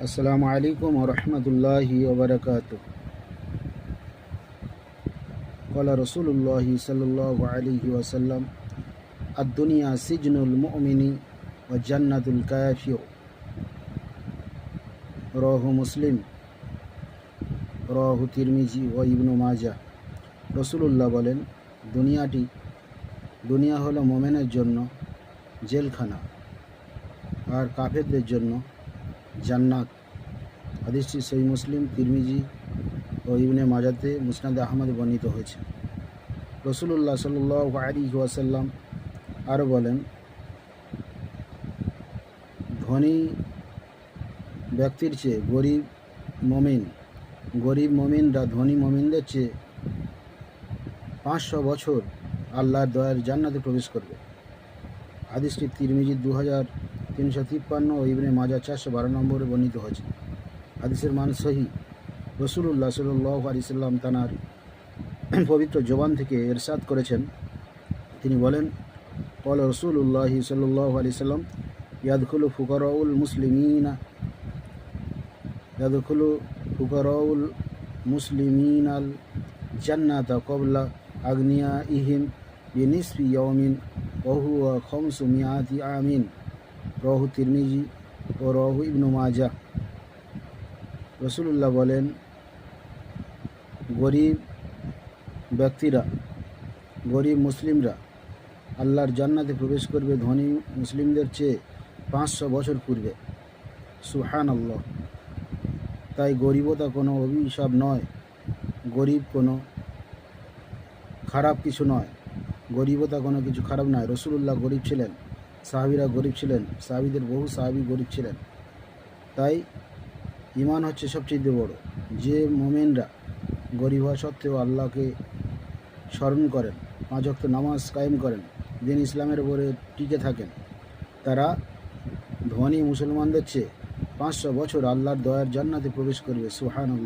আসসালামু আলাইকুম ওয়া রাহমাতুল্লাহি ওয়া বারাকাতুহু। ক্বালা রাসূলুল্লাহি সাল্লাল্লাহু আলাইহি ওয়াসাল্লাম, আদ-দুনিয়া সিজনুল মুমিনি ওয়া জান্নাতুল কাফির। রাওয়াহু মুসলিম, রাওয়াহু তিরমিজি ওয়া ইবনু মাজাহ। রাসূলুল্লাহ বলেন, দুনিয়া হলো মুমিনের জন্য জেলখানা আর কাফেরদের জন্য জান্নাত। হাদিসটি সহিহ মুসলিম, তিরমিজি ও ইবনে মাজাতে মুসনাদে আহমদে বর্ণিত হয়েছে। রাসূলুল্লাহ সাল্লাল্লাহু আলাইহি ওয়াসাল্লাম আরও বলেন, ধনী ব্যক্তির চেয়ে গরিব মমিনরা ধনী মমিনদের চেয়ে 500 বছর আল্লাহর দয়ার জান্নাতে প্রবেশ করবে। হাদিসটি তিরমিজি 2353 ও ইবনে মাজাহ 412 নম্বরে বর্ণিত হয়েছে। হাদিসের মান সহিহ। রাসূলুল্লাহ সাল্লাল্লাহু আলাইহি সাল্লাম তানার পবিত্র জবান থেকে ইরশাদ করেছেন, তিনি বলেন, ক্বালা রাসূলুল্লাহি সাল্লাল্লাহু আলাইহি সাল্লাম, ইয়াদখুলু ফুকারাউল মুসলিমিনাল জান্নাতা ক্বাবলা আগনিয়াইহিম বিনিসফি ইয়াওমিন ওয়া হুয়া 500 আমিন। রাওয়াহু তিরমিজি ও রাওয়াহু ইবনু মাজাহ। রাসূলুল্লাহ বলেন, গরিব মুসলিমরা আল্লাহর জান্নাতে প্রবেশ করবে ধনী মুসলিমদের চেয়ে 500 বছর পূর্বে। সুবহানাল্লাহ। তাই গরিবতা কোনো অভিশাপ নয়, গরিব কোনো খারাপ কিছু নয়, গরিবতা কোনো কিছু খারাপ নয়। রাসূলুল্লাহ গরিব ছিলেন, সাহাবীরা গরিব ছিলেন, সাহাবীদের বহু সাহাবী গরিব ছিলেন। তাই ঈমান হচ্ছে সবচেয়ে বড়। যে মুমিনরা গরিব হওয়া সত্ত্বেও আল্লাহকে স্মরণ করেন, 5 ওয়াক্ত নামাজ কায়েম করেন, দিন ইসলামের উপরে টিকে থাকেন, তারা ধনী মুসলমানদের চেয়ে 500 বছর আল্লাহর দয়ার জান্নাতে প্রবেশ করবে। সুবহানাল্লাহ।